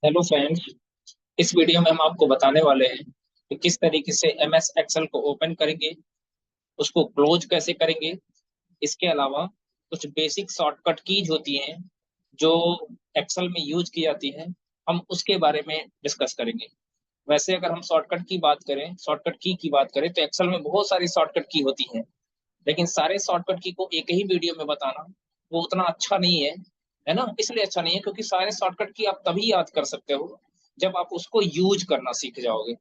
Hello friends. इस video में हम आपको बताने वाले हैं कि किस तरीके से एमएस एक्सेल को ओपन करेंगे, उसको क्लोज कैसे करेंगे। इसके अलावा कुछ बेसिक शॉर्टकट कीज होती हैं जो एक्सेल में यूज की जाती हैं, हम उसके बारे में डिस्कस करेंगे। वैसे अगर हम शॉर्टकट की बात करें तो एक्सेल में बहुत सारी शॉर्टकट की होती हैं, लेकिन सारे शॉर्टकट की को एक ही वीडियो में बताना वो उतना अच्छा नहीं है। है ना? इसलिए अच्छा नहीं है क्योंकि सारे शॉर्टकट की आप तभी याद कर सकते हो जब आप उसको यूज करना सीख जाओगे।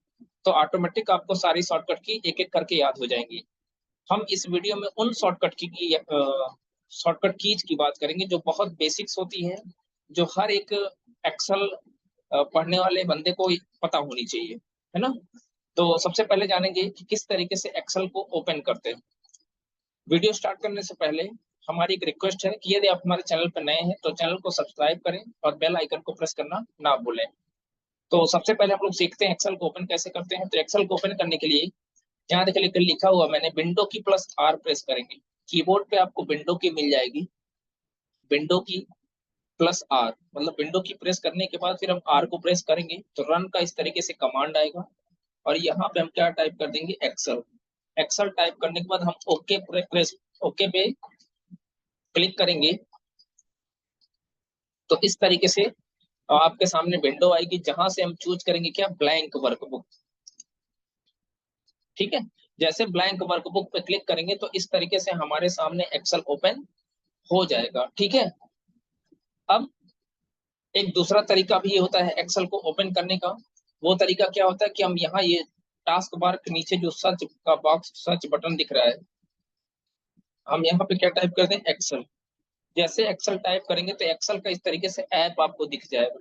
तो ऑटोमेटिक आपको सारी शॉर्टकट की एक एक करके याद हो जाएंगी। हम इस वीडियो में उन शॉर्टकट कीज की बात करेंगे जो बहुत बेसिक्स होती हैं, जो हर एक एक्सेल पढ़ने वाले बंदे को पता होनी चाहिए। है ना? तो सबसे पहले जानेंगे कि किस तरीके से एक्सेल को ओपन करते हैं। वीडियो स्टार्ट करने से पहले हमारी एक रिक्वेस्ट है कि यदि आप हमारे चैनल पर नए हैं तो चैनल को सब्सक्राइब करें और बेल आइकन को प्रेस करना ना भूलें। तो सबसे पहले हम लोग सीखते हैं एक्सेल को ओपन कैसे करते हैं। तो एक्सेल को ओपन करने के लिए यहाँ देखिए लिखा हुआ मैंने विंडो की प्लस आर प्रेस करेंगे। कीबोर्ड पे आपको विंडो की मिल जाएगी, विंडो की प्लस आर मतलब विंडो की प्रेस करने के बाद फिर हम आर को प्रेस करेंगे तो रन का इस तरीके से कमांड आएगा। और यहाँ पे हम क्या टाइप कर देंगे, एक्सेल। एक्सेल टाइप करने के बाद हम प्रेस ओके पे क्लिक करेंगे तो इस तरीके से आपके सामने विंडो आएगी जहां से हम चूज करेंगे क्या, ब्लैंक वर्कबुक। ठीक है? जैसे ब्लैंक वर्कबुक पे क्लिक करेंगे तो इस तरीके से हमारे सामने एक्सेल ओपन हो जाएगा। ठीक है? अब एक दूसरा तरीका भी होता है एक्सेल को ओपन करने का। वो तरीका क्या होता है कि हम यहाँ ये टास्क बार के नीचे जो सर्च का बॉक्स, सर्च बटन दिख रहा है, हम यहाँ पे क्या टाइप करते हैं, एक्सेल। जैसे एक्सेल टाइप करेंगे तो एक्सेल का इस तरीके से ऐप आपको दिख जाएगा,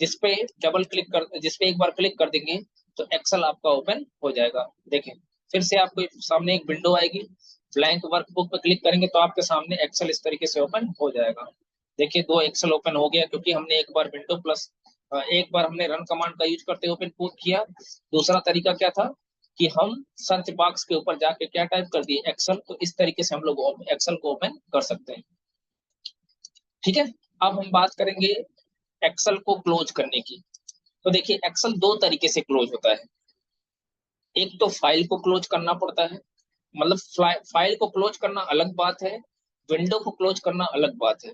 जिसपे जिसपे एक बार क्लिक कर देंगे तो एक्सेल आपका ओपन हो जाएगा। देखें, फिर से आपको सामने एक विंडो आएगी, ब्लैंक वर्कबुक पे क्लिक करेंगे तो आपके सामने एक्सेल इस तरीके से ओपन हो जाएगा। देखिए, दो एक्सेल ओपन हो गया क्योंकि हमने एक बार हमने रन कमांड का यूज करते हुए ओपन किया। दूसरा तरीका क्या था कि हम सर्च बॉक्स के ऊपर जाके क्या टाइप कर दिए, एक्सेल। तो इस तरीके से हम लोग एक्सेल को ओपन कर सकते हैं। ठीक है? अब हम बात करेंगे एक्सेल को क्लोज करने की। तो देखिए, एक्सेल दो तरीके से क्लोज होता है। एक तो फाइल को क्लोज करना पड़ता है, मतलब फाइल को क्लोज करना अलग बात है, विंडो को क्लोज करना अलग बात है।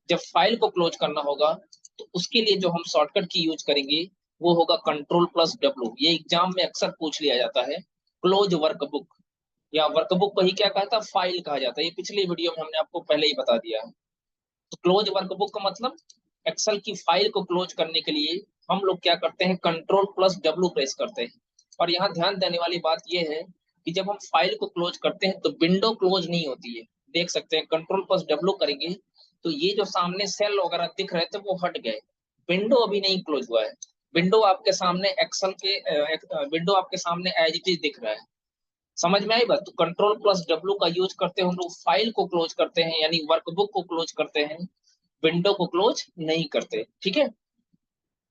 जब फाइल को क्लोज करना होगा तो उसके लिए जो हम शॉर्टकट की यूज करेंगे वो होगा कंट्रोल+W। ये एग्जाम में अक्सर पूछ लिया जाता है। क्लोज वर्कबुक या वर्कबुक को ही क्या कहता है, फाइल कहा जाता है। ये पिछली वीडियो में हमने आपको पहले ही बता दिया है। तो क्लोज वर्कबुक का मतलब एक्सेल की फाइल को क्लोज करने के लिए हम लोग क्या करते हैं, कंट्रोल+W प्रेस करते हैं। और यहाँ ध्यान देने वाली बात यह है कि जब हम फाइल को क्लोज करते हैं तो विंडो क्लोज नहीं होती है। देख सकते हैं, कंट्रोल+W करेंगे तो ये जो सामने सेल वगैरह दिख रहे थे वो हट गए, विंडो अभी नहीं क्लोज हुआ है। विंडो आपके सामने एक्सेल के विंडो आपके सामने एज इट इज दिख रहा है। समझ में आई बात? तो कंट्रोल+W का यूज करते हैं हम लोग फाइल को क्लोज करते हैं, यानी वर्कबुक को क्लोज करते हैं, विंडो को क्लोज नहीं करते। ठीक है?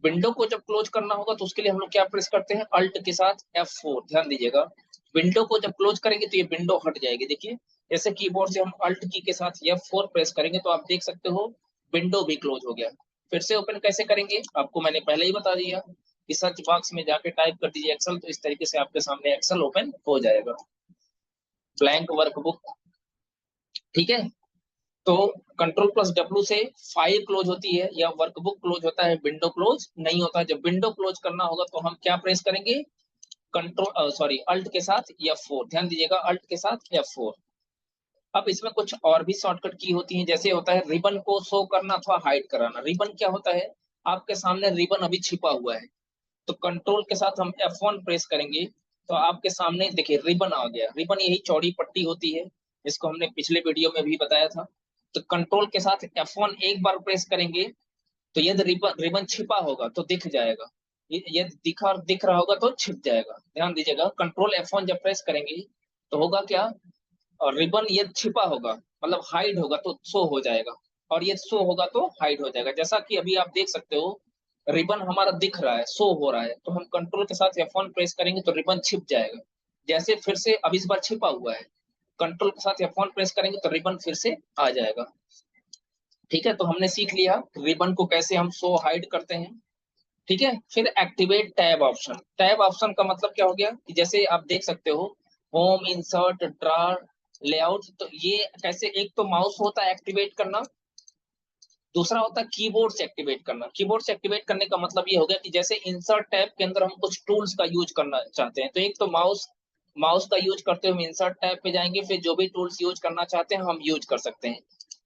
विंडो को जब क्लोज करना होगा तो उसके लिए हम लोग क्या प्रेस करते हैं, अल्ट के साथ F4। ध्यान दीजिएगा, विंडो को जब क्लोज करेंगे तो ये विंडो हट जाएगी। देखिए, जैसे कीबोर्ड से हम अल्ट की के साथ F4 प्रेस करेंगे तो आप देख सकते हो विंडो भी क्लोज हो गया। फिर से ओपन कैसे करेंगे आपको मैंने पहले ही बता दिया कि सर्च बॉक्स में जाके टाइप कर दीजिए एक्सेल, तो इस तरीके से आपके सामने एक्सेल ओपन हो जाएगा, ब्लैंक वर्कबुक। ठीक है? तो कंट्रोल+W से फाइल क्लोज होती है या वर्कबुक क्लोज होता है, विंडो क्लोज नहीं होता है। जब विंडो क्लोज करना होगा तो हम क्या प्रेस करेंगे, अल्ट के साथ F4। ध्यान दीजिएगा, अल्ट के साथ F4। अब इसमें कुछ और भी शॉर्टकट की होती हैं, जैसे होता है रिबन को शो करना अथवा हाइड कराना। रिबन क्या होता है, आपके सामने रिबन अभी छिपा हुआ है तो कंट्रोल के साथ हम F1 प्रेस करेंगे तो आपके सामने देखिए रिबन आ गया। रिबन यही चौड़ी पट्टी होती है, जिसको हमने पिछले वीडियो में भी बताया था। तो कंट्रोल के साथ F1 एक बार प्रेस करेंगे तो यदि रिबन रिबन छिपा होगा तो दिख जाएगा, यदि दिख रहा होगा तो छिप जाएगा। ध्यान दीजिएगा, कंट्रोल F1 जब प्रेस करेंगे तो होगा क्या, और रिबन ये छिपा होगा मतलब हाइड होगा तो शो हो जाएगा, और ये शो होगा तो हाइड हो जाएगा। जैसा कि अभी आप देख सकते हो रिबन हमारा दिख रहा है, शो हो रहा है, तो हम कंट्रोल के साथ F1 प्रेस करेंगे तो रिबन छिप जाएगा। जैसे फिर से अब इस बार छिपा हुआ है, कंट्रोल के साथ F1 प्रेस करेंगे तो रिबन फिर से आ जाएगा। ठीक है? तो हमने सीख लिया रिबन को कैसे हम शो हाइड करते हैं। ठीक है। फिर activate tab option. Tab option का मतलब क्या हो गया कि जैसे आप देख सकते हो होम, इंसर्ट, ड्रा, लेआउट, तो ये कैसे, एक तो माउस होता है एक्टिवेट करना, दूसरा होता है कीबोर्ड से एक्टिवेट करना। कीबोर्ड से एक्टिवेट करने का मतलब ये हो गया कि जैसे इंसर्ट टैब के अंदर हम कुछ टूल्स का यूज करना चाहते हैं, तो एक तो माउस माउस का यूज करते हुए हम इंसर्ट टैब पे जाएंगे, फिर जो भी टूल्स यूज करना चाहते हैं हम यूज कर सकते हैं।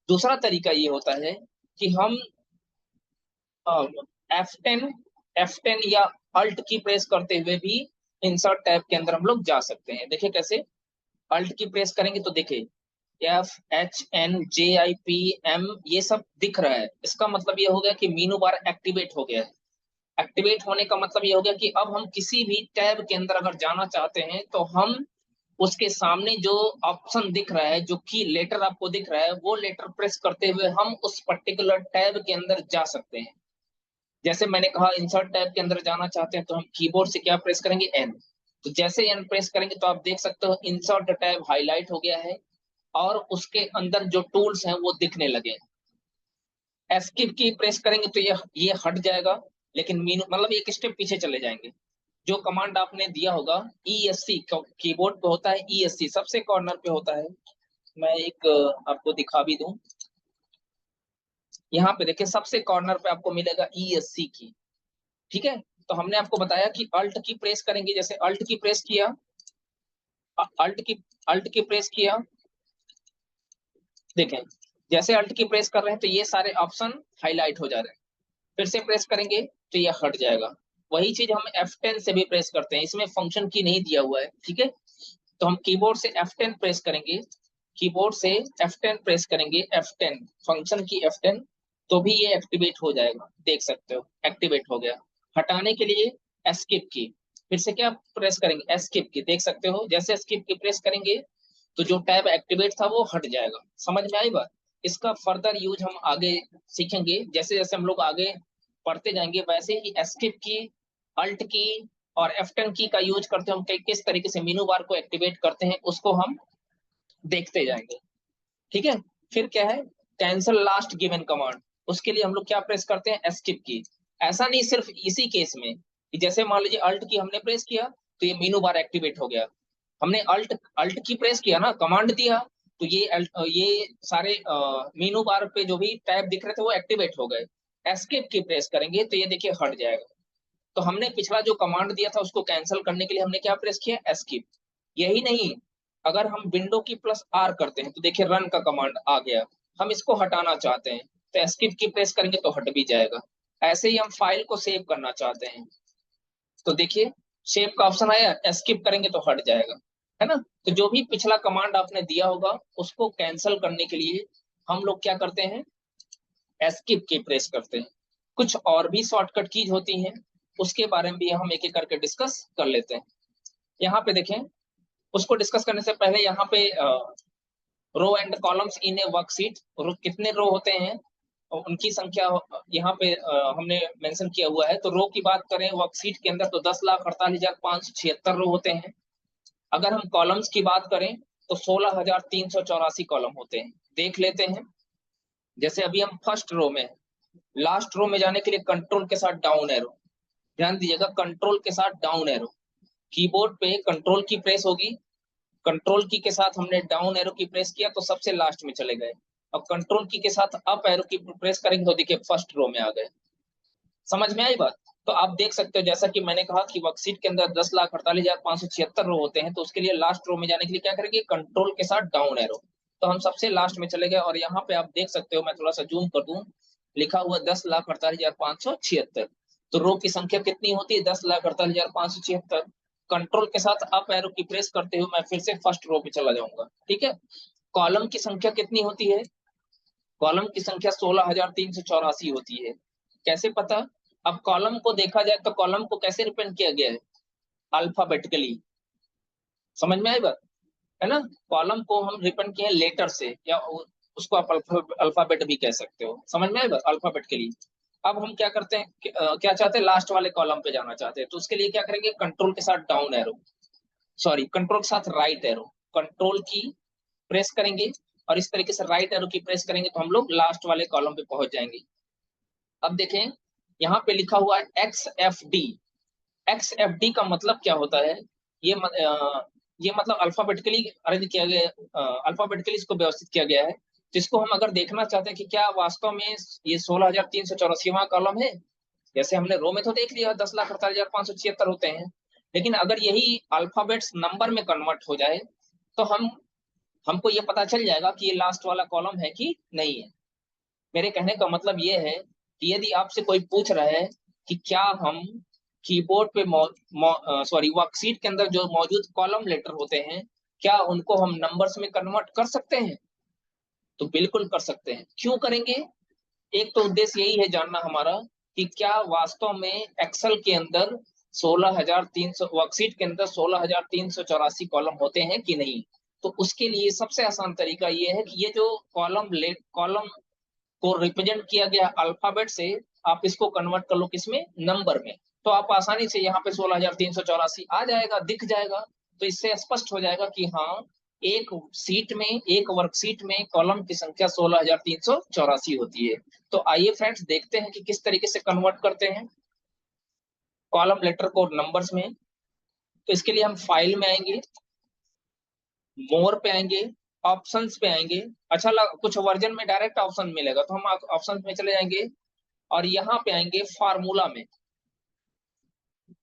दूसरा तरीका ये होता है कि हम F10 F10 या अल्ट की प्रेस करते हुए भी इंसर्ट टैब के अंदर हम लोग जा सकते हैं। देखिए कैसे, अल्ट की प्रेस करेंगे तो देखिए FHNJIPM ये सब दिख रहा है, इसका मतलब ये हो गया कि मीनू बार एक्टिवेट हो गया है। एक्टिवेट होने का मतलब ये हो गया कि अब हम किसी भी टैब के अंदर अगर जाना चाहते हैं तो हम उसके सामने जो ऑप्शन दिख रहा है, जो की लेटर आपको दिख रहा है, वो लेटर प्रेस करते हुए हम उस पर्टिकुलर टैब के अंदर जा सकते हैं। जैसे मैंने कहा इंसर्ट टैब के अंदर जाना चाहते हैं तो हम कीबोर्ड से क्या प्रेस करेंगे, एन। तो जैसे एन प्रेस करेंगे तो आप देख सकते हो इंसर्ट टैब हाईलाइट हो गया है और उसके अंदर जो टूल्स हैं वो दिखने लगे। एस्केप की प्रेस करेंगे तो ये हट जाएगा, लेकिन मीनू मतलब एक स्टेप पीछे चले जाएंगे। जो कमांड आपने दिया होगा ESC, कीबोर्ड पे होता है ESC, सबसे कॉर्नर पे होता है। मैं एक आपको दिखा भी दूं, यहाँ पे देखिए सबसे कॉर्नर पे आपको मिलेगा ESC की। ठीक है। तो हमने आपको बताया कि अल्ट की प्रेस करेंगे, जैसे अल्ट की प्रेस किया, अल्ट की अल्ट की प्रेस किया, देखें जैसे अल्ट की प्रेस कर रहे हैं तो ये सारे ऑप्शन हाईलाइट हो जा रहे हैं। फिर से प्रेस करेंगे तो ये हट जाएगा। वही चीज हम F10 से भी प्रेस करते हैं, इसमें फंक्शन की नहीं दिया हुआ है। ठीक है। तो हम कीबोर्ड से F10 प्रेस करेंगे, कीबोर्ड से F10 प्रेस करेंगे, F10 फंक्शन की F10, तो भी ये एक्टिवेट हो जाएगा। देख सकते हो एक्टिवेट हो गया। हटाने के लिए एस्केप की, फिर से क्या प्रेस करेंगे, एस्केप की, देख सकते हो जैसे एस्केप की प्रेस करेंगे तो जो टैब एक्टिवेट था वो हट जाएगा। समझ में आई बात। इसका फर्दर यूज हम आगे सीखेंगे, जैसे जैसे हम लोग आगे पढ़ते जाएंगे वैसे ही एस्केप की, अल्ट की और F10 की का यूज करते हैं हम किस तरीके से मीनू बार को एक्टिवेट करते हैं उसको हम देखते जाएंगे। ठीक है। फिर क्या है, कैंसल लास्ट गिवन कमांड। उसके लिए हम लोग क्या प्रेस करते हैं, एस्केप की। ऐसा नहीं सिर्फ इसी केस में कि जैसे मान लीजिए अल्ट की हमने प्रेस किया तो ये मीनू बार एक्टिवेट हो गया, हमने अल्ट अल्ट की प्रेस किया ना, कमांड दिया, तो ये सारे मीनू बार पे जो भी टैब दिख रहे थे वो एक्टिवेट हो गए। एस्केप की प्रेस करेंगे तो ये देखिए हट जाएगा। तो हमने पिछला जो कमांड दिया था उसको कैंसिल करने के लिए हमने क्या प्रेस किया, एस्केप। यही नहीं, अगर हम विंडो की प्लस आर करते हैं तो देखिए रन का कमांड आ गया, हम इसको हटाना चाहते हैं तो एस्केप की प्रेस करेंगे तो हट भी जाएगा। ऐसे ही हम फाइल को सेव करना चाहते हैं तो देखिए सेव का ऑप्शन आया, एस्केप करेंगे तो हट जाएगा, है ना। तो जो भी पिछला कमांड आपने दिया होगा उसको कैंसिल करने के लिए हम लोग क्या करते हैं, एस्केप की प्रेस करते हैं। कुछ और भी शॉर्टकट कीज होती हैं, उसके बारे में भी हम एक एक करके डिस्कस कर लेते हैं। यहाँ पे देखें, उसको डिस्कस करने से पहले यहाँ पे row and columns in a worksheet, कितने रो होते हैं और उनकी संख्या यहाँ पे हमने मेंशन किया हुआ है। तो रो की बात करें वर्कशीट के अंदर तो 10,48,576 रो होते हैं। अगर हम कॉलम्स की बात करें तो 16,384 कॉलम होते हैं। देख लेते हैं, जैसे अभी हम फर्स्ट रो में, लास्ट रो में जाने के लिए कंट्रोल के साथ डाउन एरो, ध्यान दीजिएगा कंट्रोल के साथ डाउन एरो, कीबोर्ड पे कंट्रोल की प्रेस होगी, कंट्रोल की के साथ हमने डाउन एरो की प्रेस किया तो सबसे लास्ट में चले गए, और कंट्रोल की के साथ अप एरो की प्रेस करेंगे तो देखिए फर्स्ट रो में आ गए। समझ में आई बात। तो आप देख सकते हो जैसा कि मैंने कहा कि वर्कशीट के अंदर 10,48,576 रो होते हैं, तो उसके लिए लास्ट रो में जाने के लिए क्या करेंगे, कंट्रोल के साथ डाउन एरो। तो हम सबसे लास्ट में चले गए और यहाँ पे आप देख सकते हो, मैं थोड़ा सा जूम कर दूं, लिखा हुआ 10,48,576। तो रो की संख्या कितनी होती है, 10,48,576। कंट्रोल के साथ अप एरो की प्रेस करते हुए मैं फिर से फर्स्ट रो पे चला जाऊंगा। ठीक है। कॉलम की संख्या कितनी होती है, कॉलम की संख्या 16,384 होती है। कैसे पता, अब कॉलम को देखा जाए तो कॉलम को कैसे रिप्रेजेंट किया गया है, अल्फाबेटिकली। समझ में आई बात, है ना। कॉलम को हम रिप्रेजेंट किए लेटर से, या उसको आप अल्फाबेट भी कह सकते हो। समझ में आई बात, अल्फाबेटिकली। अब हम क्या करते हैं क्या चाहते हैं, लास्ट वाले कॉलम पे जाना चाहते हैं, तो उसके लिए क्या करेंगे, कंट्रोल के साथ डाउन एरो, सॉरी कंट्रोल के साथ राइट एरो, कंट्रोल की प्रेस करेंगे और इस तरीके से राइट एरो की प्रेस करेंगे तो हम लोग लास्ट वाले कॉलम पे पहुंच जाएंगे। अब देखें यहाँ पे लिखा हुआ है XFD। XFD का मतलब क्या होता है? ये ये मतलब अल्फाबेटिकली अरेंज किया गया, अल्फाबेटिकली इसको व्यवस्थित किया गया है, जिसको हम अगर देखना चाहते हैं कि क्या वास्तव में ये 16,384वां कॉलम है। जैसे हमने रो में तो देख लिया 10,48,576 होते हैं, लेकिन अगर यही अल्फाबेट्स नंबर में कन्वर्ट हो जाए तो हमको ये पता चल जाएगा कि ये लास्ट वाला कॉलम है कि नहीं है। मेरे कहने का मतलब ये है कि यदि आपसे कोई पूछ रहा है कि क्या हम कीबोर्ड पे सॉरी वर्कशीट के अंदर जो मौजूद कॉलम लेटर होते हैं, क्या उनको हम नंबर्स में कन्वर्ट कर सकते हैं? तो बिल्कुल कर सकते हैं। क्यों करेंगे? एक तो उद्देश्य यही है जानना हमारा कि क्या वास्तव में एक्सेल के अंदर 16,300 वर्कशीट के अंदर 16,384 कॉलम होते हैं कि नहीं। तो उसके लिए सबसे आसान तरीका ये है कि ये जो कॉलम को रिप्रेजेंट किया गया अल्फाबेट से, आप इसको कन्वर्ट कर लो किसमें? नंबर में। तो आप आसानी से यहाँ पे 16,384 आ जाएगा, दिख जाएगा। तो इससे स्पष्ट हो जाएगा कि हाँ, एक सीट में, एक वर्कशीट में कॉलम की संख्या 16,384 होती है। तो आइए फ्रेंड्स देखते हैं कि किस तरीके से कन्वर्ट करते हैं कॉलम लेटर को नंबर्स में। तो इसके लिए हम फाइल में आएंगे, मोर पे आएंगे, ऑप्शंस पे आएंगे। अच्छा कुछ वर्जन में डायरेक्ट ऑप्शन मिलेगा तो हम ऑप्शंस में चले जाएंगे और यहाँ पे आएंगे फार्मूला में।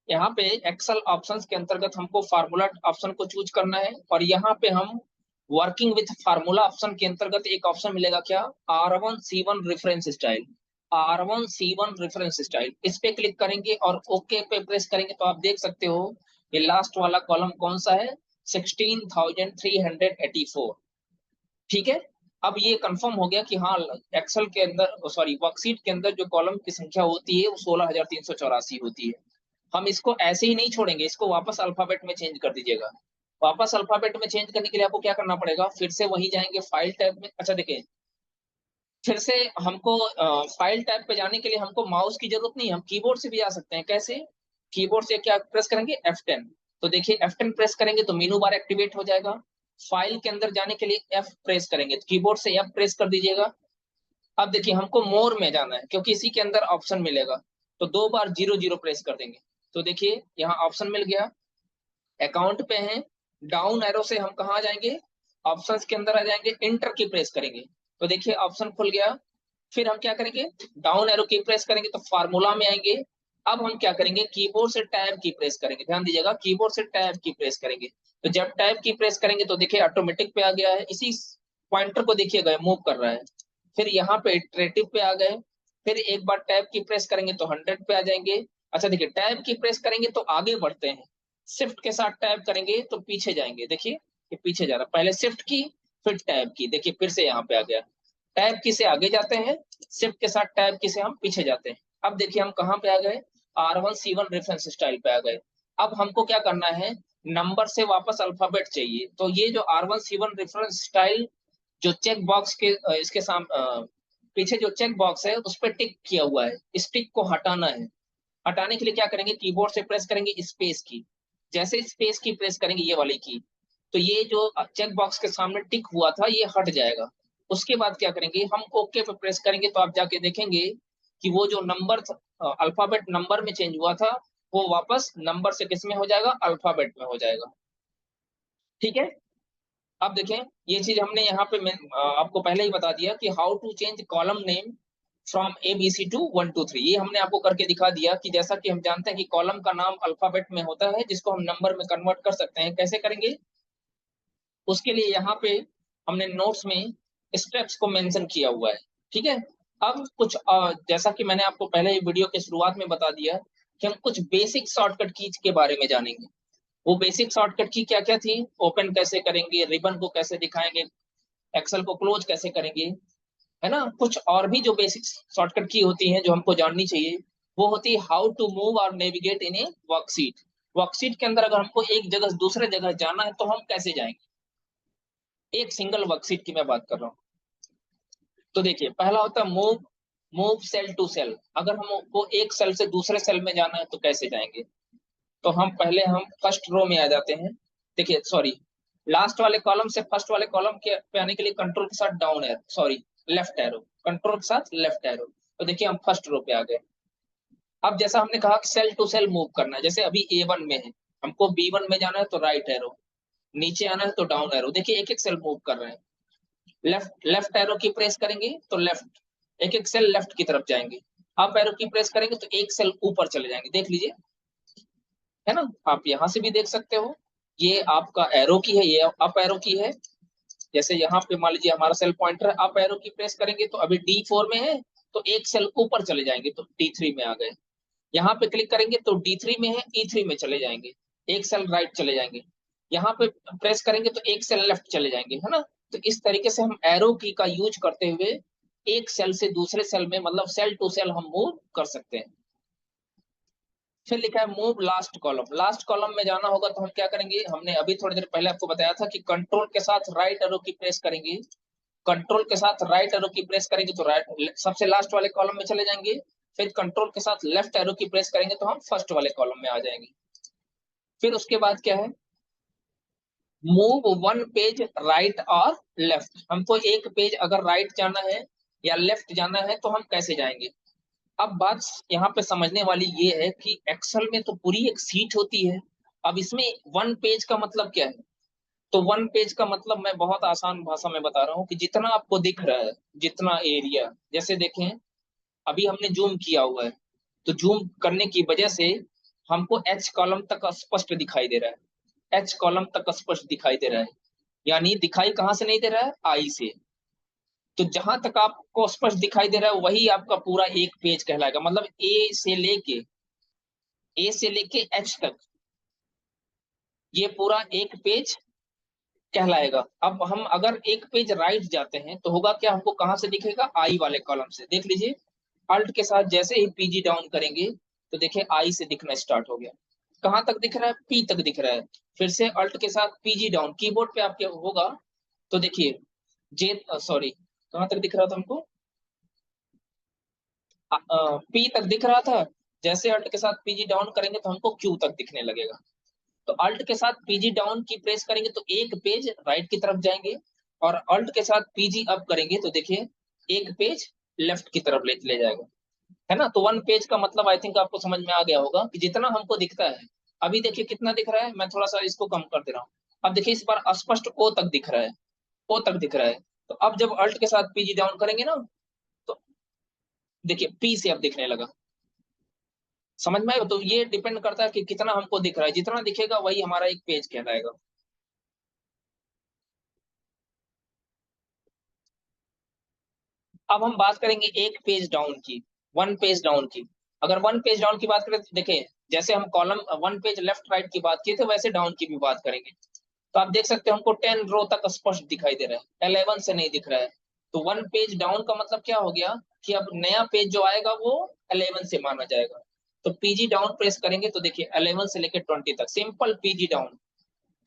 यहाँ पे एक्सेल ऑप्शंस के अंतर्गत हमको फार्मूला ऑप्शन को चूज करना है और यहाँ पे हम वर्किंग विथ फार्मूला ऑप्शन के अंतर्गत एक ऑप्शन मिलेगा क्या? R1C1 reference style. R1C1 reference style, इस पे क्लिक करेंगे और ओके पे प्रेस करेंगे तो आप देख सकते हो ये लास्ट वाला कॉलम कौन सा है? 16,384। ठीक है। अब ये कंफर्म हो गया कि हाँ, एक्सेल के अंदर सॉरी वर्कशीट के अंदर जो कॉलम की संख्या होती है वो 16,384 होती है। हम इसको ऐसे ही नहीं छोड़ेंगे, इसको वापस अल्फाबेट में चेंज कर दीजिएगा। वापस अल्फाबेट में चेंज करने के लिए आपको क्या करना पड़ेगा? फिर से वही जाएंगे फाइल टैब में। अच्छा देखिए, फिर से हमको फाइल टैब पे जाने के लिए हमको माउस की जरूरत नहीं है, हम कीबोर्ड से भी जा सकते हैं। कैसे? कीबोर्ड से क्या प्रेस करेंगे? F10। तो देखिए F10 प्रेस करेंगे तो मेनू बार एक्टिवेट हो जाएगा। फाइल के अंदर जाने के लिए F प्रेस करेंगे, तो कीबोर्ड से F प्रेस कर दीजिएगा। अब देखिए हमको मोर में जाना है क्योंकि इसी के अंदर ऑप्शन मिलेगा, तो 2 बार 00 प्रेस कर देंगे। तो देखिए यहाँ ऑप्शन मिल गया, अकाउंट पे हैं, डाउन एरो से हम कहाँ जाएंगे? ऑप्शंस के अंदर आ जाएंगे, इंटर की प्रेस करेंगे तो देखिए ऑप्शन खुल गया। फिर हम क्या करेंगे? डाउन एरो की प्रेस करेंगे तो फार्मूला में आएंगे। अब हम क्या करेंगे? कीबोर्ड से टैब की प्रेस करेंगे, ध्यान दीजिएगा, कीबोर्ड से टैब की प्रेस करेंगे। तो जब टैब की प्रेस करेंगे तो देखिए ऑटोमेटिक पे आ गया है, इसी पॉइंटर को देखिएगा मूव कर रहा है। फिर यहाँ पे इटरेटिव पे आ गए, फिर एक बार टैब की प्रेस करेंगे तो 100 पे आ जाएंगे। अच्छा देखिए, टैब की प्रेस करेंगे तो आगे बढ़ते हैं, शिफ्ट के साथ टैब करेंगे तो पीछे जाएंगे। देखिए ये पीछे जा रहा है, पहले शिफ्ट की फिर टैब की, देखिए फिर से यहाँ पे आ गया। टैब की से आगे जाते हैं, शिफ्ट के साथ टैब की से हम पीछे जाते हैं। अब देखिए हम कहाँ पे आ गए? R1C1 रेफरेंस स्टाइल पे आ गए। अब हमको क्या करना है? नंबर से वापस अल्फाबेट चाहिए। तो ये जो R1C1 रेफरेंस स्टाइल जो चेक बॉक्स के इसके पीछे जो चेक बॉक्स है उस पर टिक किया हुआ है, इस टिक को हटाना है। हटाने के लिए क्या करेंगे? कीबोर्ड से प्रेस करेंगे स्पेस की। जैसे स्पेस की प्रेस करेंगे, ये वाली की, तो ये जो चेक बॉक्स के सामने टिक हुआ था ये हट जाएगा। उसके बाद क्या करेंगे? हम ओके पे प्रेस करेंगे तो आप जाके देखेंगे कि वो जो नंबर अल्फाबेट नंबर में चेंज हुआ था वो वापस नंबर से किस में हो जाएगा? अल्फाबेट में हो जाएगा। ठीक है। अब देखें, ये चीज हमने यहाँ पे मैं आपको पहले ही बता दिया कि how to change column name from ABC to 1 2 3। ये हमने आपको करके दिखा दिया कि जैसा कि हम जानते हैं कि कॉलम का नाम अल्फाबेट में होता है जिसको हम नंबर में कन्वर्ट कर सकते हैं। कैसे करेंगे? उसके लिए यहाँ पे हमने नोट्स में स्टेप्स को मेंशन किया हुआ है। ठीक है। अब कुछ जैसा कि मैंने आपको पहले ही वीडियो के शुरुआत में बता दिया कि हम कुछ बेसिक शॉर्टकट कीज के बारे में जानेंगे। वो बेसिक शॉर्टकट की क्या क्या थी? ओपन कैसे करेंगे, रिबन को कैसे दिखाएंगे, एक्सेल को क्लोज कैसे करेंगे, है ना। कुछ और भी जो बेसिक शॉर्टकट की होती हैं जो हमको जाननी चाहिए, वो होती है हाउ टू मूव और navigate in a worksheet. Worksheet के अंदर अगर हमको एक जगह से दूसरे जगह जाना है तो हम कैसे जाएंगे? एक सिंगल वर्कशीट की मैं बात कर रहा हूँ। तो देखिए पहला होता है move, move cell to cell. अगर हमको एक सेल से दूसरे सेल में जाना है तो कैसे जाएंगे? तो हम फर्स्ट रो में आ जाते हैं। देखिए सॉरी, लास्ट वाले कॉलम से फर्स्ट वाले कॉलम के पे आने के लिए कंट्रोल के साथ down arrow, sorry left arrow, control के साथ लेफ्ट एरो। तो देखिए हम फर्स्ट रो पे आ गए। अब जैसा हमने कहा कि सेल टू सेल मूव करना है, जैसे अभी A1 में है, हमको B1 में जाना है तो राइट एरो, नीचे आना है तो डाउन एरो। देखिए एक एक सेल मूव कर रहे हैं। लेफ्ट लेफ्ट एरो की प्रेस करेंगे तो लेफ्ट, एक एक सेल लेफ्ट की तरफ जाएंगे। अप एरो की प्रेस करेंगे तो एक सेल ऊपर चले जाएंगे। देख लीजिए, है ना, आप यहाँ से भी देख सकते हो। ये आपका एरो की है, ये अप एरो की है। जैसे यहाँ पे मान लीजिए हमारा सेल पॉइंटर अप एरो की प्रेस करेंगे तो अभी D4 में है, तो एक सेल ऊपर चले जाएंगे तो D3 में आ गए। यहाँ पे क्लिक करेंगे तो D3 में है, E3 में चले जाएंगे, एक सेल राइट चले जाएंगे। यहाँ पे प्रेस करेंगे तो एक सेल लेफ्ट चले जाएंगे, है ना। तो इस तरीके से हम एरो की का यूज करते हुए एक सेल से दूसरे सेल में, मतलब सेल टू सेल हम मूव कर सकते हैं। फिर लिखा है move last column. Last column में जाना होगा तो हम क्या करेंगे, हमने अभी थोड़ी देर पहले आपको बताया था कि कंट्रोल के साथ राइट एरो की प्रेस करेंगे। कंट्रोल के साथ राइट एरो की प्रेस करेंगे तो राइट सबसे लास्ट वाले कॉलम में चले जाएंगे। फिर कंट्रोल के साथ लेफ्ट एरो की प्रेस करेंगे तो हम फर्स्ट वाले कॉलम में आ जाएंगे। फिर उसके बाद क्या है, मूव वन पेज राइट और लेफ्ट। हमको एक पेज अगर राइट जाना है या लेफ्ट जाना है तो हम कैसे जाएंगे। अब बात यहाँ पे समझने वाली ये है कि एक्सेल में तो पूरी एक सीट होती है। अब इसमें वन पेज का मतलब क्या है। तो वन पेज का मतलब मैं बहुत आसान भाषा में बता रहा हूँ कि जितना आपको दिख रहा है, जितना एरिया, जैसे देखें अभी हमने जूम किया हुआ है, तो जूम करने की वजह से हमको एच कॉलम तक स्पष्ट दिखाई दे रहा है। एच कॉलम तक स्पष्ट दिखाई दे रहा है, यानी दिखाई कहाँ से नहीं दे रहा है, आई से। तो जहां तक आपको स्पष्ट दिखाई दे रहा है वही आपका पूरा एक पेज कहलाएगा। मतलब ए से लेके एच तक ये पूरा एक पेज कहलाएगा। अब हम अगर एक पेज राइट जाते हैं तो होगा क्या, हमको कहाँ से दिखेगा, आई वाले कॉलम से। देख लीजिए, अल्ट के साथ जैसे ही पीजी डाउन करेंगे तो देखिए आई से दिखना स्टार्ट हो गया। कहाँ तक दिख रहा है, पी तक दिख रहा है। फिर से अल्ट के साथ पीजी डाउन, कीबोर्ड पे आपके होगा तो देखिए जे सॉरी, कहाँ तक दिख रहा था हमको, पी तक दिख रहा था। जैसे अल्ट के साथ पीजी डाउन करेंगे तो हमको क्यू तक दिखने लगेगा। तो अल्ट के साथ पीजी डाउन की प्रेस करेंगे तो एक पेज राइट की तरफ जाएंगे, और अल्ट के साथ पीजी अप करेंगे तो देखिए एक पेज लेफ्ट की तरफ ले जाएगा, है ना। तो वन पेज का मतलब आई थिंक आपको समझ में आ गया होगा कि जितना हमको दिखता है। अभी देखिए कितना दिख रहा है, मैं थोड़ा सा इसको कम कर दे रहा हूँ। अब देखिए इस बार स्पष्ट ओ तक दिख रहा है, ओ तक दिख रहा है। तो अब जब अल्ट के साथ पीजी डाउन करेंगे ना तो देखिए पी से अब दिखने लगा। समझ में आएगा। तो ये डिपेंड करता है कि कितना हमको दिख रहा है, जितना दिखेगा वही हमारा एक पेज कहलाएगा। अब हम बात करेंगे एक पेज डाउन की, वन पेज डाउन की। अगर वन पेज डाउन की बात करें तो देखें, जैसे हम column one page left right की बात किए थे वैसे डाउन की भी बात करेंगे। तो आप देख सकते हो हमको 10 रो तक स्पष्ट दिखाई दे रहा है, 11 से नहीं दिख रहा है। तो वन पेज डाउन का मतलब क्या हो गया कि अब नया पेज जो आएगा वो 11 से माना जाएगा। तो पीजी डाउन प्रेस करेंगे तो देखिए 11 से लेकर 20 तक simple PG down.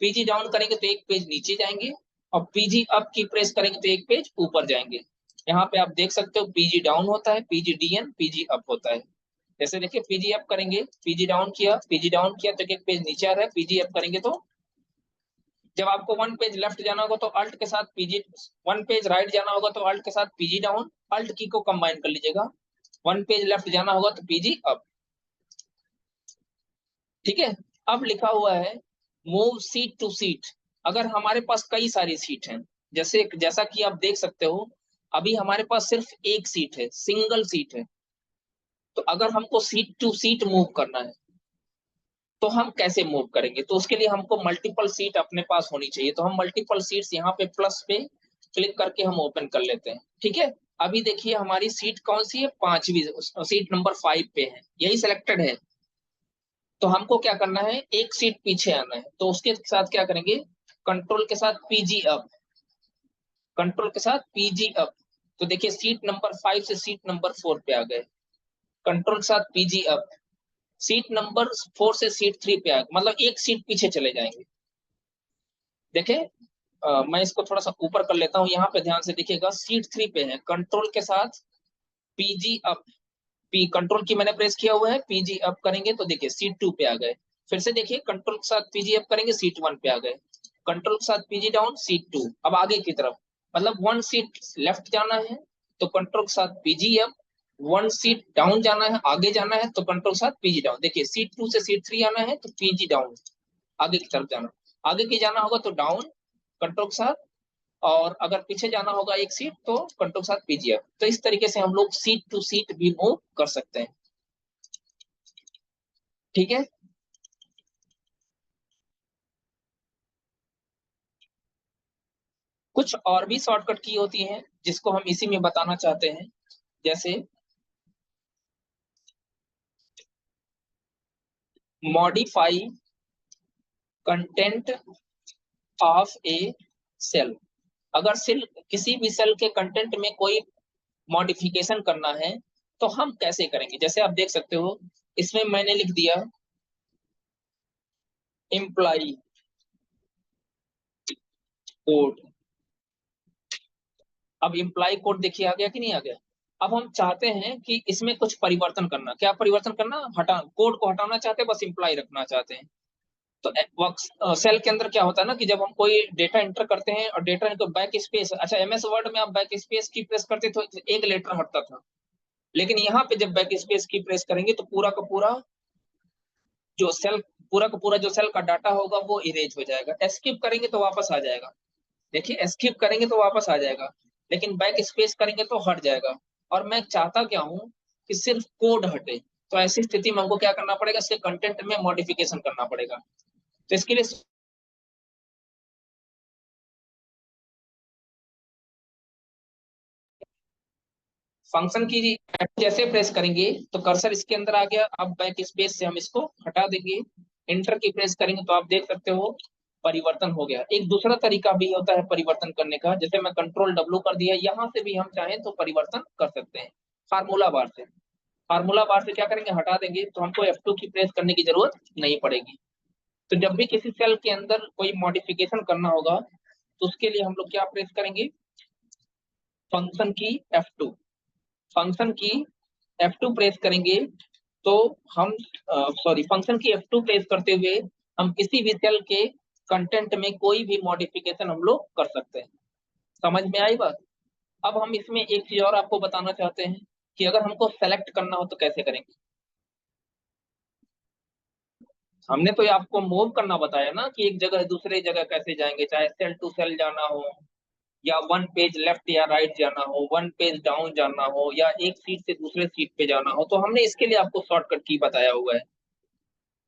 PG down करेंगे तो एक पेज नीचे जाएंगे, और पीजी अप की प्रेस करेंगे तो एक पेज ऊपर जाएंगे। यहाँ पे आप देख सकते हो पीजी डाउन होता है, पीजी डीएन, पीजी अप होता है। जैसे देखिए पीजी अप करेंगे, पीजी डाउन किया तो एक पेज नीचे आ रहा है, पीजी अप करेंगे तो जब आपको वन पेज लेफ्ट जाना होगा तो अल्ट के साथ पीजी, वन पेज राइट जाना होगा तो अल्ट के साथ पीजी डाउन, अल्ट की को कंबाइन कर लीजिएगा। वन पेज लेफ्ट जाना होगा तो पीजी अप। ठीक है। अब लिखा हुआ है मूव सीट टू सीट। अगर हमारे पास कई सारी सीट हैं, जैसे जैसा कि आप देख सकते हो अभी हमारे पास सिर्फ एक सीट है, सिंगल सीट है। तो अगर हमको सीट टू सीट मूव करना है तो हम कैसे मूव करेंगे, तो उसके लिए हमको मल्टीपल सीट अपने पास होनी चाहिए। तो हम मल्टीपल सीट्स यहाँ पे प्लस पे क्लिक करके हम ओपन कर लेते हैं। ठीक है। अभी देखिए हमारी सीट कौन सी है, पांचवी, सीट नंबर 5 पे है, यही सिलेक्टेड है। तो हमको क्या करना है, एक सीट पीछे आना है। तो उसके साथ क्या करेंगे, कंट्रोल के साथ पीजी अप, कंट्रोल के साथ पीजी अप। तो देखिए सीट नंबर 5 से सीट नंबर 4 पे आ गए। कंट्रोल के साथ पीजी अप, सीट नंबर 4 से सीट 3 पे आ गए, मतलब एक सीट पीछे चले जाएंगे। देखे, मैं इसको थोड़ा सा ऊपर कर लेता हूँ, यहाँ पे ध्यान से देखिएगा सीट 3 पे है, कंट्रोल के साथ पीजी अप, पी कंट्रोल की मैंने प्रेस किया हुआ है, पीजी अप करेंगे तो देखिए सीट 2 पे आ गए। फिर से देखिए कंट्रोल के साथ पीजी अप करेंगे सीट 1 पे आ गए। कंट्रोल के साथ पीजी डाउन सीट 2, अब आगे की तरफ, मतलब वन सीट लेफ्ट जाना है तो कंट्रोल के साथ PG up, one seat down जाना है, आगे जाना है तो कंट्रोल साथ पीजी डाउन। देखिए सीट 2 से सीट 3 आना है तो पीजी डाउन, आगे की तरफ जाना। आगे की जाना होगा तो डाउन कंट्रोल के साथ, और अगर पीछे जाना होगा एक सीट तो कंट्रोल के साथ पीजी अप। तो इस तरीके से हम लोग सीट टू सीट भी मूव कर सकते हैं। ठीक है, कुछ और भी शॉर्टकट की होती हैं जिसको हम इसी में बताना चाहते हैं। जैसे modify content of a cell. अगर सेल, किसी भी सेल के कंटेंट में कोई मॉडिफिकेशन करना है तो हम कैसे करेंगे। जैसे आप देख सकते हो इसमें मैंने लिख दिया एम्प्लॉई कोड। अब एम्प्लॉय कोड देखिए आ गया कि नहीं आ गया। अब हम चाहते हैं कि इसमें कुछ परिवर्तन करना। क्या परिवर्तन करना, हटा, कोड को हटाना चाहते हैं, बस एम्प्लॉय रखना चाहते हैं। तो सेल के अंदर क्या होता है ना कि जब हम कोई डेटा एंटर करते हैं और डेटा को बैक स्पेस, अच्छा एमएस वर्ड में आप बैक स्पेस की प्रेस करते तो एक लेटर हटता था, लेकिन यहाँ पे जब बैक स्पेस की प्रेस करेंगे तो पूरा का पूरा जो सेल, पूरा का पूरा जो सेल का डाटा होगा वो इरेज हो जाएगा। एस्केप करेंगे तो वापस आ जाएगा। देखिए एस्केप करेंगे तो वापस आ जाएगा, लेकिन बैक स्पेस करेंगे तो हट जाएगा। और मैं चाहता क्या हूं कि सिर्फ कोड हटे। तो ऐसी स्थिति में हमको क्या करना पड़ेगा, इसके कंटेंट में मॉडिफिकेशन करना पड़ेगा। तो इसके लिए फंक्शन की जैसे प्रेस करेंगे तो कर्सर इसके अंदर आ गया। अब बैक स्पेस से हम इसको हटा देंगे, इंटर की प्रेस करेंगे तो आप देख सकते हो परिवर्तन हो गया। एक दूसरा तरीका भी होता है परिवर्तन करने का, जैसे मैं कंट्रोल डब्ल्यू कर दिया, यहां से भी हम चाहें तो परिवर्तन कर सकते हैं फार्मूला बार से। फार्मूला बार से क्या करेंगे, हटा देंगे तो हमको F2 की प्रेस करने की जरूरत नहीं पड़ेगी। तो जब भी किसी सेल के अंदर कोई मॉडिफिकेशन करना होगा तो उसके लिए हम लोग क्या प्रेस करेंगे, फंक्शन की F2। फंक्शन की F2 प्रेस करेंगे तो हम, सॉरी, फंक्शन की F2 प्रेस करते हुए हम किसी भी सेल के कंटेंट में कोई भी मॉडिफिकेशन हम लोग कर सकते हैं। समझ में आई बात। अब हम इसमें एक चीज और आपको बताना चाहते हैं कि अगर हमको सेलेक्ट करना हो तो कैसे करेंगे। हमने तो ये आपको मूव करना बताया ना कि एक जगह दूसरे जगह कैसे जाएंगे, चाहे सेल टू सेल जाना हो, या वन पेज लेफ्ट या राइट जाना हो, वन पेज डाउन जाना हो, या एक सीट से दूसरे सीट पे जाना हो, तो हमने इसके लिए आपको शॉर्टकट की बताया हुआ है।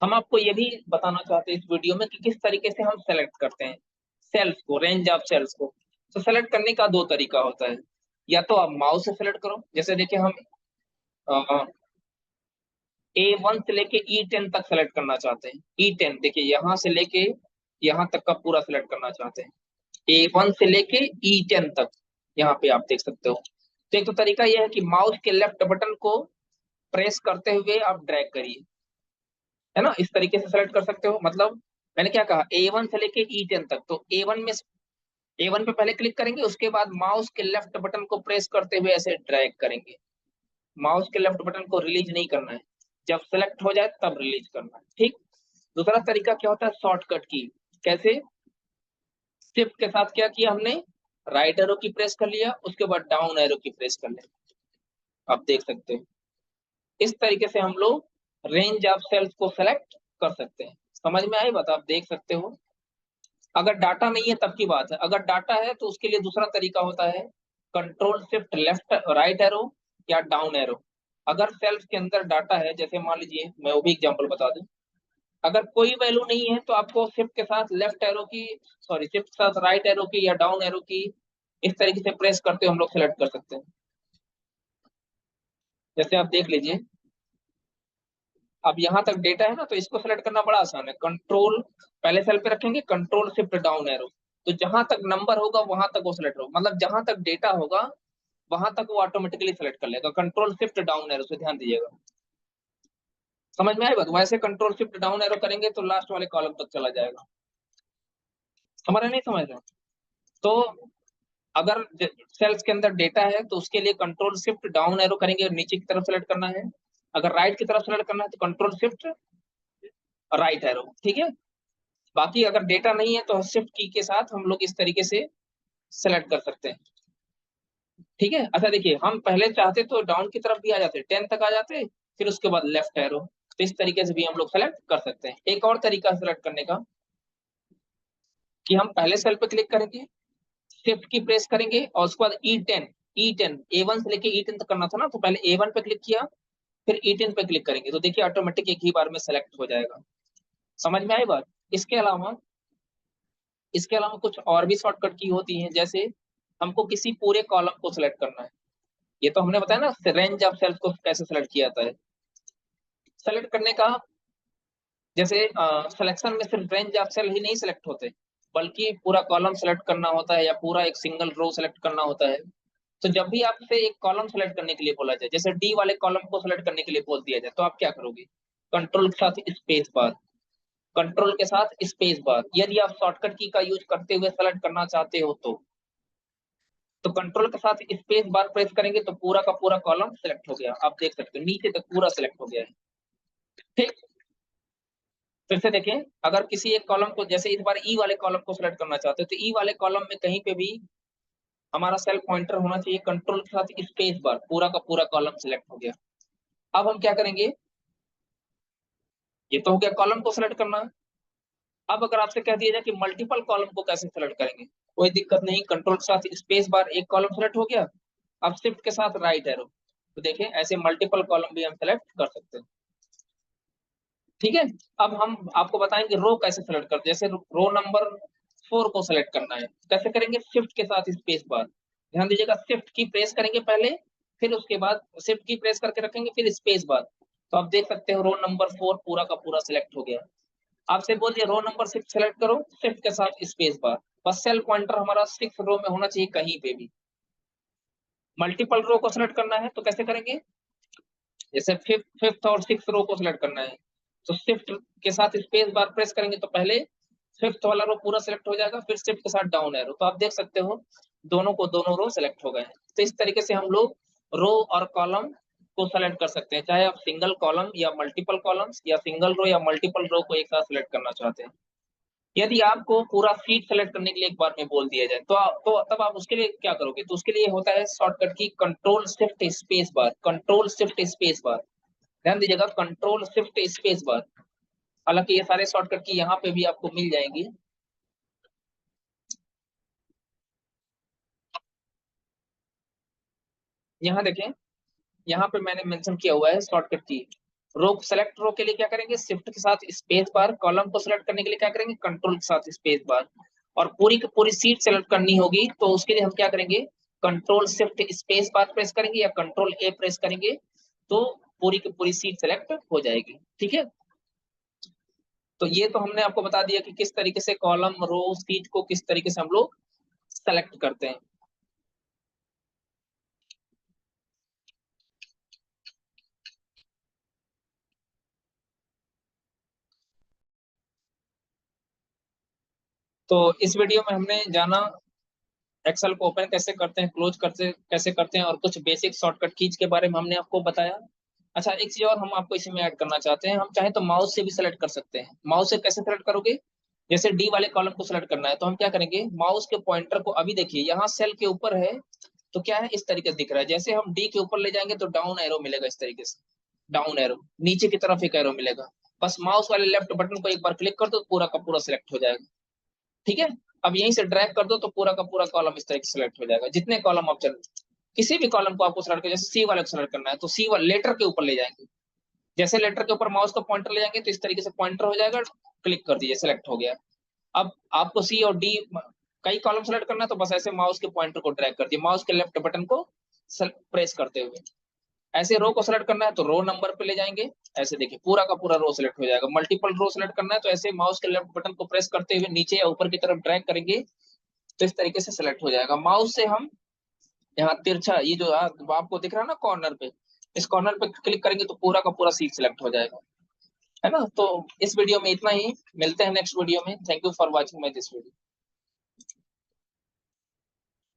हम आपको ये भी बताना चाहते हैं इस वीडियो में कि किस तरीके से हम सेलेक्ट करते हैं सेल्स को, रेंज ऑफ सेल्स को। तो सेलेक्ट करने का दो तरीका होता है, या तो आप माउस से सेलेक्ट करो, जैसे देखिए हम A1 से लेके E10 तक सेलेक्ट करना चाहते हैं। E10 देखिए यहाँ से लेके यहाँ तक का पूरा सेलेक्ट करना चाहते हैं, A1 से लेके E10 तक। यहाँ पे आप देख सकते हो। तो एक तो तरीका यह है कि माउस के लेफ्ट बटन को प्रेस करते हुए आप ड्रैग करिए, है ना, इस तरीके से सेलेक्ट कर सकते हो। मतलब मैंने क्या कहा, A1 से लेके E10 तक। तो A1 पे पहले क्लिक करेंगे, उसके बाद माउस के लेफ्ट बटन को प्रेस करते हुए ऐसे ड्रैग करेंगे। माउस के लेफ्ट बटन को रिलीज नहीं करना है, जब सेलेक्ट हो जाए तब रिलीज करना है। ठीक। दूसरा तरीका क्या होता है, शॉर्टकट की। कैसे, शिफ्ट के साथ क्या किया हमने, राइट एरो की प्रेस कर लिया, उसके बाद डाउन एरो की प्रेस कर लिया। आप देख सकते हैं इस तरीके से हम लोग रेंज ऑफ सेल्स को सेलेक्ट कर सकते हैं। समझ में आई बात, आप देख सकते हो। अगर डाटा नहीं है तब की बात है, अगर डाटा है तो उसके लिए दूसरा तरीका होता है control shift left right arrow या डाउन एरो। अगर सेल्स के अंदर डाटा है, जैसे मान लीजिए मैं वो भी एग्जांपल बता दूं, अगर कोई वैल्यू नहीं है तो आपको शिफ्ट के साथ लेफ्ट एरो की, सॉरी, शिफ्ट के साथ राइट एरो की या डाउन एरो की इस तरीके से प्रेस करते हुए हम लोग सेलेक्ट कर सकते हैं। जैसे आप देख लीजिए, अब यहाँ तक डेटा है ना, तो इसको सेलेक्ट करना बड़ा आसान है। कंट्रोल पहले सेल पे रखेंगे, कंट्रोल शिफ्ट डाउन एरो, तो जहां तक नंबर होगा वहां तक वो सेलेक्ट होगा, मतलब जहां तक डेटा होगा वहां तक वो ऑटोमेटिकली सेलेक्ट कर लेगा। कंट्रोल शिफ्ट डाउन एरो से ध्यान दीजिएगा। समझ में आई बात। वैसे कंट्रोल शिफ्ट डाउन एरो करेंगे तो लास्ट वाले कॉलम तक चला जाएगा। हमारा नहीं समझ रहे। तो अगर सेल्स के अंदर डेटा है तो उसके लिए कंट्रोल शिफ्ट डाउन एरो करेंगे और नीचे की तरफ सेलेक्ट करना है। अगर राइट की तरफ सेलेक्ट करना है तो कंट्रोल शिफ्ट राइट एरो। ठीक है। बाकी अगर डेटा नहीं है तो शिफ्ट की के साथ हम लोग इस तरीके से सेलेक्ट कर सकते हैं। ठीक है। अच्छा देखिए, हम पहले चाहते तो डाउन की तरफ भी आ जाते, 10 तक आ जाते, फिर उसके बाद लेफ्ट एरो। तो इस तरीके से भी हम लोग सेलेक्ट कर सकते हैं। एक और तरीका सेलेक्ट करने का कि हम पहले सेल पे क्लिक करेंगे, शिफ्ट की प्रेस करेंगे और उसके बाद E10 A1 से लेके E10 तक करना था ना, तो पहले A1 पे क्लिक किया, फिर E10 पे क्लिक करेंगे, तो देखिए ऑटोमेटिक एक ही बार में सेलेक्ट हो जाएगा। समझ में आई बात? इसके अलावा कुछ और भी शॉर्टकट की होती हैं, जैसे हमको किसी पूरे कॉलम को सिलेक्ट करना है। ये तो हमने बताया ना रेंज ऑफ सेल्स को कैसे सेलेक्ट किया जाता है। सेलेक्ट करने का, जैसे सिलेक्शन में सिर्फ रेंज ऑफ सेल ही नहीं सिलेक्ट होते, बल्कि पूरा कॉलम सेलेक्ट करना होता है या पूरा एक सिंगल रो सेलेक्ट करना होता है। तो जब भी आपसे एक कॉलम सेलेक्ट करने के लिए बोला जाए, जैसे डी वाले कॉलम को सेलेक्ट करने के लिए बोल दिया जाए, तो आप क्या करोगे? कंट्रोल के साथ स्पेस बार, कंट्रोल के साथ स्पेस बार। यदि आप शॉर्टकट की का यूज करते हुए सेलेक्ट करना चाहते हो तो कंट्रोल के साथ स्पेस बार प्रेस करेंगे तो पूरा का पूरा कॉलम सेलेक्ट हो गया। आप देख सकते हो नीचे तक पूरा सेलेक्ट हो गया है। ठीक, फिर से देखें, अगर किसी एक कॉलम को, जैसे इस बार ई वाले कॉलम को सिलेक्ट करना चाहते हो, तो ई वाले कॉलम में कहीं पे भी हमारा सेल पॉइंटर होना चाहिए, कंट्रोल के साथ स्पेस बार, पूरा का पूरा कॉलम सिलेक्ट हो गया। अब हम क्या करेंगे? ये तो हो गया कॉलम को सिलेक्ट करना। अब अगर आपसे कह दिया जाए कि मल्टीपल कॉलम को कैसे सेलेक्ट करेंगे, कोई दिक्कत नहीं, कंट्रोल के साथ स्पेस बार, एक कॉलम सेलेक्ट हो गया। अब शिफ्ट के साथ राइट एरो, तो देखिए ऐसे मल्टीपल कॉलम भी हम सेलेक्ट कर सकते हैं। ठीक है। अब हम आपको बताएंगे रो कैसे सेलेक्ट करते हैं। जैसे रो नंबर 4 को सेलेक्ट करना है, कैसे करेंगे? शिफ्ट के साथ स्पेस बार। ध्यान दीजिएगा, शिफ्ट की प्रेस करेंगे पहले, फिर उसके बाद शिफ्ट की प्रेस करके रखेंगे, फिर स्पेस बार। तो आप देख सकते हो रो नंबर 4 पूरा का पूरा सिलेक्ट हो गया। आपसे बोलिए रो नंबर 6 सेलेक्ट करो, शिफ्ट के साथ स्पेस बार। बस सेल पॉइंटर हमारा 6 रो में होना चाहिए कहीं पे भी। मल्टीपल रो को सेलेक्ट करना है तो कैसे करेंगे? जैसे फिफ्थ और सिक्स रो को सिलेक्ट करना है, तो शिफ्ट के साथ स्पेस बार प्रेस करेंगे तो पहले फिफ्थ वाला रो पूरा सिलेक्ट हो जाएगा, फिर शिफ्ट के साथ डाउन एरो। तो आप देख सकते हो दोनों को दोनों रो सिलेक्ट हो गए हैं। तो इस तरीके से हम लोग रो और कॉलम को सेलेक्ट कर सकते हैं, चाहे आप सिंगल कॉलम या मल्टीपल कॉलम्स या सिंगल रो या मल्टीपल रो को एक साथ सिलेक्ट करना चाहते हैं। यदि आपको पूरा शीट सेलेक्ट करने के लिए एक बार में बोल दिया जाए तो तब आप उसके लिए क्या करोगे? तो उसके लिए होता है शॉर्टकट की control shift space bar, control shift space bar. ध्यान दीजिएगा, कंट्रोल शिफ्ट स्पेस बार। हालांकि ये सारे शॉर्टकट की यहाँ पे भी आपको मिल जाएंगी। यहाँ देखें, यहाँ पे मैंने मेंशन किया हुआ है शॉर्टकट की। रो सेलेक्ट रो के लिए क्या करेंगे? शिफ्ट के साथ स्पेस बार। कॉलम को सेलेक्ट करने के लिए क्या करेंगे? कंट्रोल के साथ स्पेस बार। और पूरी की पूरी सीट सेलेक्ट करनी होगी तो उसके लिए हम क्या करेंगे? Control shift space bar press करेंगे या कंट्रोल ए प्रेस करेंगे, तो पूरी की पूरी सीट सेलेक्ट हो जाएगी। ठीक है। तो ये तो हमने आपको बता दिया कि किस तरीके से कॉलम रो सीट को किस तरीके से हम लोग सेलेक्ट करते हैं। तो इस वीडियो में हमने जाना एक्सेल को ओपन कैसे करते हैं, क्लोज करते कैसे करते हैं, और कुछ बेसिक शॉर्टकट कीज के बारे में हमने आपको बताया। अच्छा, एक चीज और हम आपको इसी में ऐड करना चाहते हैं, हम चाहे तो माउस से भी सेलेक्ट कर सकते हैं। माउस से कैसे सेलेक्ट करोगे? जैसे डी वाले कॉलम को सेलेक्ट करना है तो हम क्या करेंगे? माउस के पॉइंटर को, अभी देखिए यहाँ सेल के ऊपर है तो क्या है, इस तरीके से दिख रहा है। जैसे हम डी के ऊपर ले जाएंगे तो डाउन एरो मिलेगा, इस तरीके से डाउन एरो, नीचे की तरफ एक एरो मिलेगा। बस माउस वाले लेफ्ट बटन को एक बार क्लिक कर दो, पूरा का पूरा सिलेक्ट हो जाएगा। ठीक है। अब यहीं से ड्रैग कर दो तो पूरा का पूरा कॉलम इस तरह से सिलेक्ट हो जाएगा। जितने कॉलम आप चल, किसी भी कॉलम को आपको सेलेक्ट कर, जैसे सी वाले को सेलेक्ट करना है तो सी वाले लेटर के ऊपर ले जाएंगे, जैसे लेटर के ऊपर माउस का पॉइंटर ले जाएंगे तो इस तरीके से पॉइंटर हो जाएगा, क्लिक कर दीजिए, सेलेक्ट हो गया। अब आपको सी और डी कई कॉलम सेलेक्ट करना है तो बस ऐसे माउस के पॉइंटर को ड्रैग कर दिए, माउस के लेफ्ट बटन को प्रेस करते हुए। ऐसे रो को सेलेक्ट करना है तो रो नंबर पे ले जाएंगे, ऐसे देखिए पूरा का पूरा रो सेलेक्ट हो जाएगा। मल्टीपल रो सेलेक्ट करना है तो ऐसे माउस के लेफ्ट बटन को प्रेस करते हुए नीचे या ऊपर की तरफ ड्रैग करेंगे तो इस तरीके से सेलेक्ट हो जाएगा। माउस से हम यहाँ तिरछा, ये जो आपको दिख रहा है ना कॉर्नर पे, इस कॉर्नर पे क्लिक करेंगे तो पूरा का पूरा सीट सेलेक्ट हो जाएगा। है ना? तो इस वीडियो में इतना ही, मिलते हैं नेक्स्ट वीडियो में। Thank you for watching my this video.